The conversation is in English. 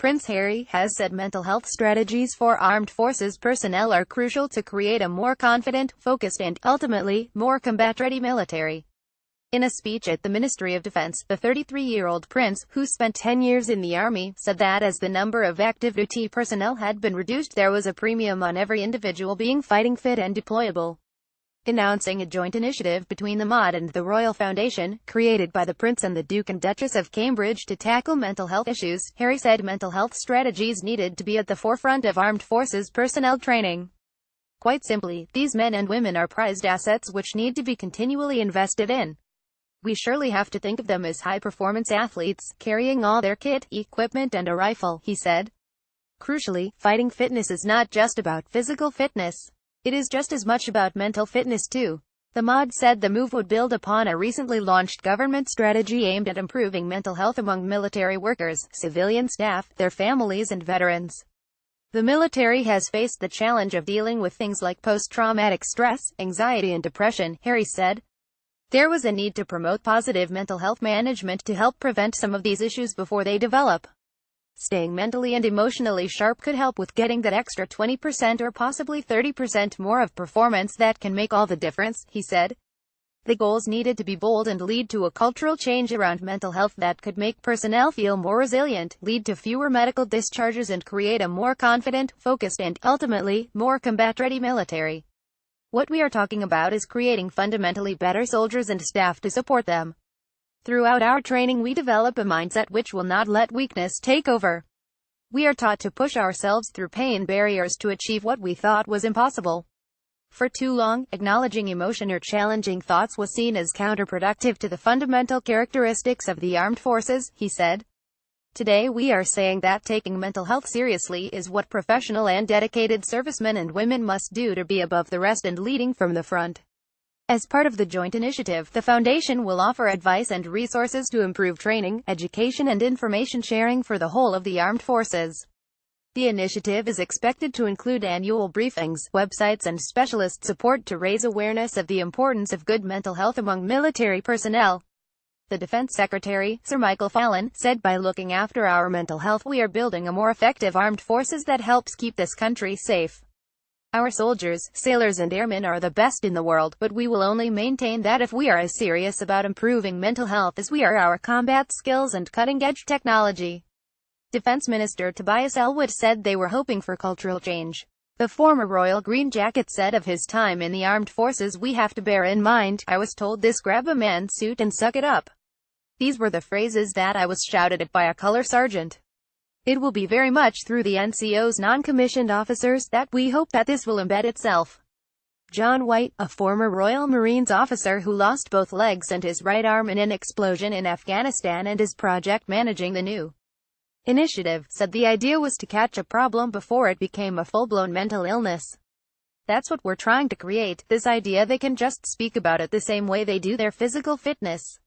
Prince Harry has said mental health strategies for armed forces personnel are crucial to create a more confident, focused and, ultimately, more combat-ready military. In a speech at the Ministry of Defense, the 33-year-old prince, who spent 10 years in the army, said that as the number of active duty personnel had been reduced, there was a premium on every individual being fighting fit and deployable. Announcing a joint initiative between the MOD and the Royal Foundation, created by the Prince and the Duke and Duchess of Cambridge to tackle mental health issues, Harry said mental health strategies needed to be at the forefront of armed forces personnel training. Quite simply, these men and women are prized assets which need to be continually invested in. We surely have to think of them as high-performance athletes, carrying all their kit, equipment and a rifle, he said. Crucially, fighting fitness is not just about physical fitness. It is just as much about mental fitness too. The MOD said the move would build upon a recently launched government strategy aimed at improving mental health among military workers, civilian staff, their families and veterans. The military has faced the challenge of dealing with things like post-traumatic stress, anxiety and depression, Harry said. There was a need to promote positive mental health management to help prevent some of these issues before they develop. Staying mentally and emotionally sharp could help with getting that extra 20% or possibly 30% more of performance that can make all the difference, he said. The goals needed to be bold and lead to a cultural change around mental health that could make personnel feel more resilient, lead to fewer medical discharges and create a more confident, focused and, ultimately, more combat-ready military. What we are talking about is creating fundamentally better soldiers and staff to support them. Throughout our training we develop a mindset which will not let weakness take over. We are taught to push ourselves through pain barriers to achieve what we thought was impossible. For too long, acknowledging emotion or challenging thoughts was seen as counterproductive to the fundamental characteristics of the armed forces, he said. Today we are saying that taking mental health seriously is what professional and dedicated servicemen and women must do to be above the rest and leading from the front. As part of the joint initiative, the Foundation will offer advice and resources to improve training, education and information sharing for the whole of the armed forces. The initiative is expected to include annual briefings, websites and specialist support to raise awareness of the importance of good mental health among military personnel. The Defense Secretary, Sir Michael Fallon, said by looking after our mental health we are building a more effective armed forces that helps keep this country safe. Our soldiers, sailors and airmen are the best in the world, but we will only maintain that if we are as serious about improving mental health as we are our combat skills and cutting-edge technology. Defense Minister Tobias Ellwood said they were hoping for cultural change. The former Royal Green Jacket said of his time in the armed forces, "We have to bear in mind, I was told this: grab a man's suit and suck it up. These were the phrases that I was shouted at by a color sergeant. It will be very much through the NCO's non-commissioned officers that we hope that this will embed itself." John White, a former Royal Marines officer who lost both legs and his right arm in an explosion in Afghanistan and is project managing the new initiative, said the idea was to catch a problem before it became a full-blown mental illness. That's what we're trying to create, this idea they can just speak about it the same way they do their physical fitness.